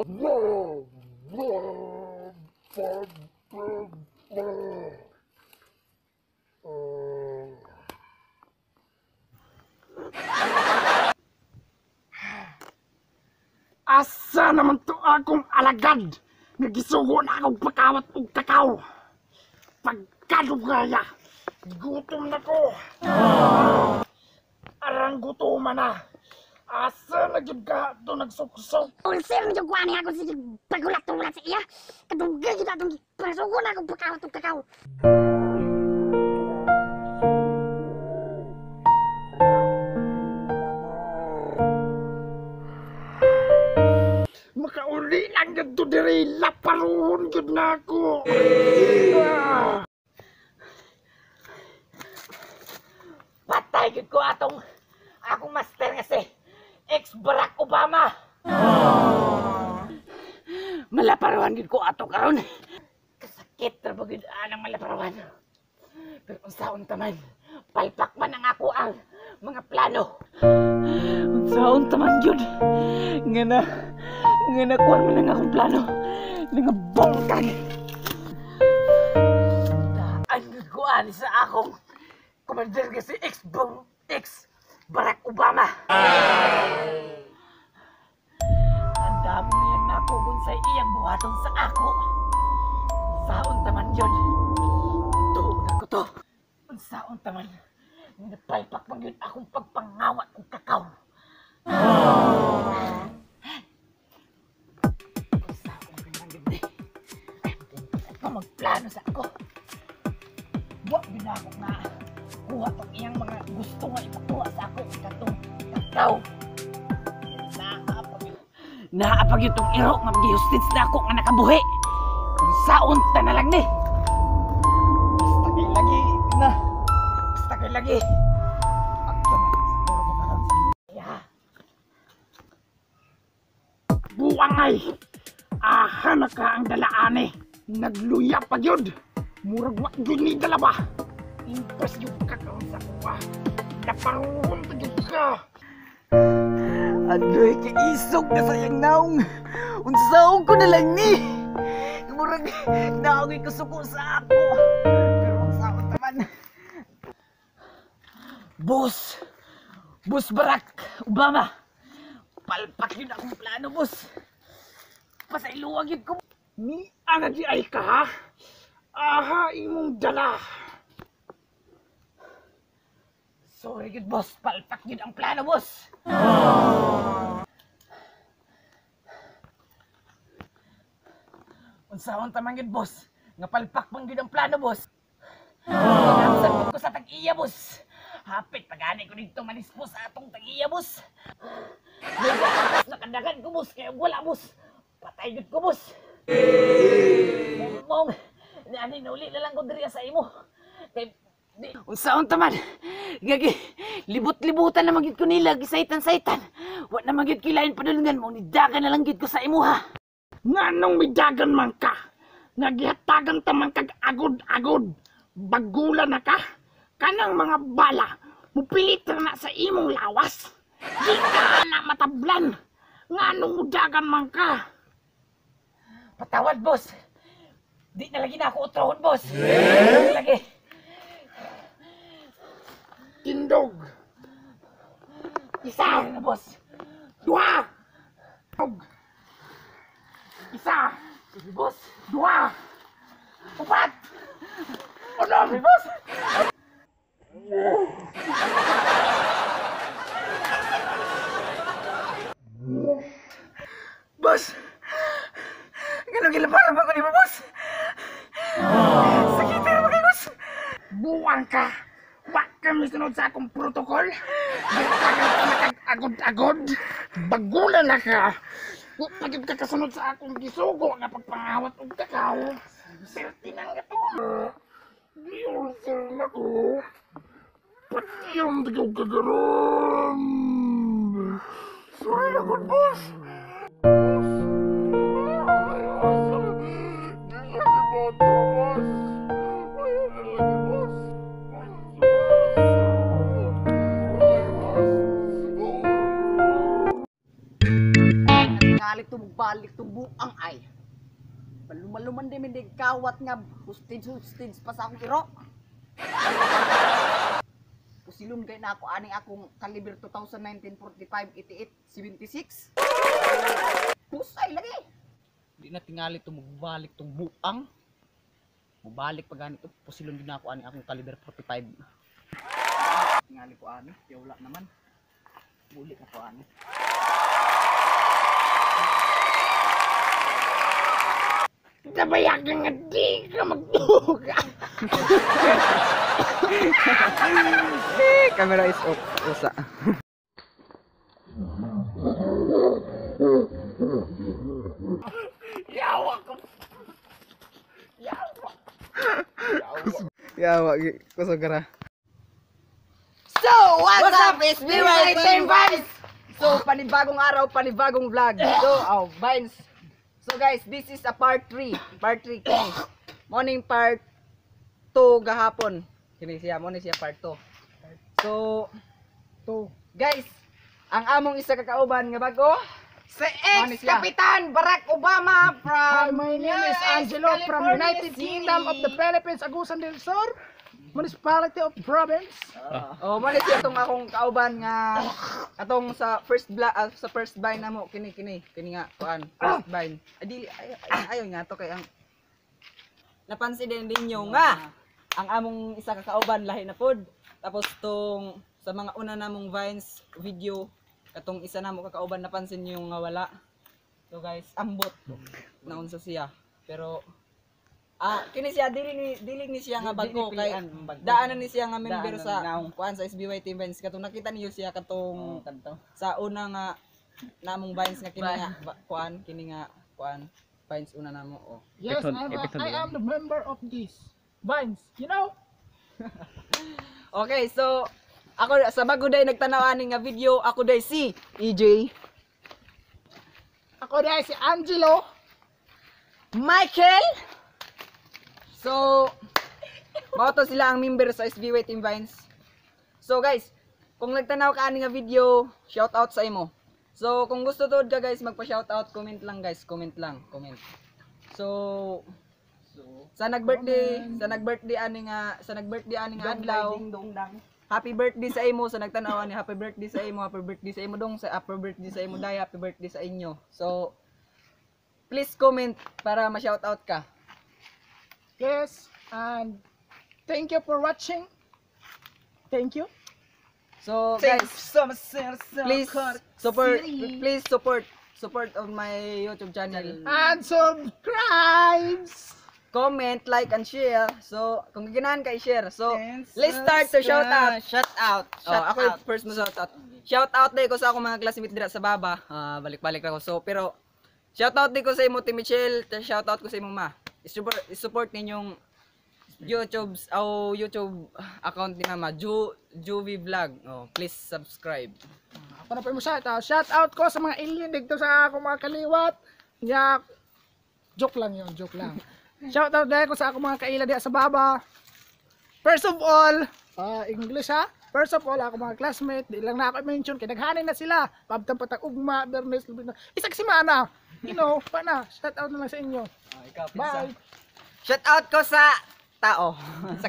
Asa naman to akong alagad? Nagisugo na akong pagkawat og kakao. Pagkadugaya, gutom na ko. Arang gutuman na. Asa na gyud ka to nagsuksok? Ulcer na yung kuha niya ako sa pagulat-ulat sa iya. Kadugay yun atong pasugo na akong pagkawat og kakao. Makauli lang yun to diri, laparuhon yun na ako. Patay yun ko akong master kasi ex-Barack Obama. Malaparuhan yun ko ato karon. Kasakit na ba yun anang malaparuhan. Pero kung saon taman, palpak man ang ako ang mga plano. Kung saon taman yun, nga nakuhan man ang akong plano. Nga bongkan. Daan ko ani sa akong commander kasi ex-Barack Obama. Ang dami nilang nakugon sa iyang buhaton sa ako. Saon taman yun. Tuog na ko to. Ang saon taman. Napalpak man yun akong pagpangawat ng kakao. Ang saon taman yun eh. Ay, magplano sa ako. Buwag din ako nga. Kuha pang iyang mga gusto nga ipakuha sa ako katong kakao. Naapag yun itong iro nga mag-hostage na ako nga nakabuhi. Kung saon ta na lang ni. Basta kay lagi na. Basta kay lagi. Agto na sa puro ko karon sa iya. Buangay, aha na ka ang dalaane. Nagluya pa yun. Murag wak yun ni dalawa. Impas yung kakao sa kuha. Laparuhon pa yun ka. Agoy, kaisog na sayang naong. Unsaon ko na lang ni. Murag naogi ko suko sa ako. Pero unsaon taman. Boss Barack Obama. Palpak yun akong plano, boss. Pasailuwag yun ko. Ni ana di ay ka ha? Aha imong dala. Sorry good, boss. Palpak yun ang plano, boss. Unsaon taman yun, boss. Nga palpak man yun ang plano, boss. Pinamsan ko sa tag-iya, boss. Hapit, pag-anay ko dito manis po sa atong tag-iya, boss. Nakandagan ko, boss. Kaya wala, boss. Patay yun ko, boss. Mong, naanay na uli na lang ko diriya sa imo. Kaya, unsaon taman. Gagi, libot-libutan na magid ko nila, gisaitan-saitan. Wa na magid kilain padulungan mo, nidagan na lang gid ko sa imo, ha. Nganong midagan man ka? Nagihatagan ta man kag agod-agod. Bagula na ka? Kanang mga bala, mupilit na sa imong lawas. Di ka na matablan. Nganong mudagan man ka? Patawad, boss. Di na lagi na ako utrohon, boss. Di na lagi. Tindog. Isa na, boss. Dua. Isa. Sige, boss. Dua. Upat. Unom. Sige, boss. Boss. Ganun gilaparan ba ko ni mo, boss? Sakitin mo kayo, boss. Buwang ka. Wa kami sunod sa akong protokol. Agod-agod. Bagulan na ka. Wa pagid ka kasunod sa akong gisugo nga pagpangawat og kakao. Perti nang ito. Di ulcer na ko. Pati yung tigaw kagaron. Sorry na ko, boss. tingali balik buang ay. Maluman din mindig kawat nga hostage pa sa akong iro. Pusilon kay na ako ani akong caliber 2019 45 88 76. Pusay lagi. Di na tingali balik buang. Mubalik pa ganito, pusilon din ako ani akong caliber 45. Tingali ko ani, kaya wala naman. Bulik ako ani. Tabaya ka nga di ka magduga. Camera is off. Usa. Yawa ka. Yawa, kusagara. So, what's up? It's BY Team Vines! So, panibagong araw, panibagong vlog. So, Vines. So guys, this is a part 3. Part 3 kini. Morning part 2 gahapon. Kini siya, morning siya part 2. So, guys, ang among isa kakauban nga bago, Si ex-Kapitan Barack Obama from My name is Angelo from United Kingdom of the Philippines, Agusan del Sur, Municipality of Province. mali siya tong akong kauban nga atong sa first vine namo kini nga kuan, first vine. Ayo nga to kay ang napansin din ninyo nga ang among isa ka kauban lahi na pod. Tapos tong sa mga una namong vines video katong isa namo kakauban napansin niyo nga wala. So guys, ambot naunsa siya. Pero kini siya dili ni siya nga bago kay daanan ni siya nga member sa kuan sa SBY Team Vines. Katong nakita niyo siya katong sa una nga namong Vines nga kini nga kuan Vines una namo. Yes, I am the member of this Vines, you know? Okay, so ako sa bago day nagtanaw ani nga video, ako day si EJ, Ako dahil si Angelo. Michael. So mao to sila ang member sa SBY Team Vines. So guys, kung nagtanaw ka ani nga video, shout out sa imo. So kung gusto tuod ka guys, magpa-shout out, comment lang guys, comment. So sa nag-birthday ani nga adlaw, happy birthday sa imo sa nagtanaw ani, happy birthday sa imo dong, sa happy birthday sa imo day, happy birthday sa inyo. So please comment para ma-shout out ka. Yes, and thank you for watching. Thank you. So guys, please support on my YouTube channel. And subscribe. Comment, like, and share. So kung ganahan ka i-share. So let's start to shout out. Ako first mo shout out. Shout out day ko sa akong mga classmates dira sa baba. Balik-balik ako. So pero shout out din ko sa imo Team Michelle, shout out ko sa imong ma. I-support ninyong YouTube account ni Mama Juvie Vlog. Please subscribe. Ako na po mo shout out. Shout out ko sa mga alien dito sa akong mga kaliwat. Joke lang yun, joke lang. Shout out din ko sa akong mga kaila diya sa baba. First of all, English ha. First of all, ako mga classmate, di lang na ako mention, kaya naghanin na sila. Pabtang patag ugma, Bernes, isang simana. You know, paano? Shout out na lang sa inyo. Bye! Shout out ko sa tao. Sa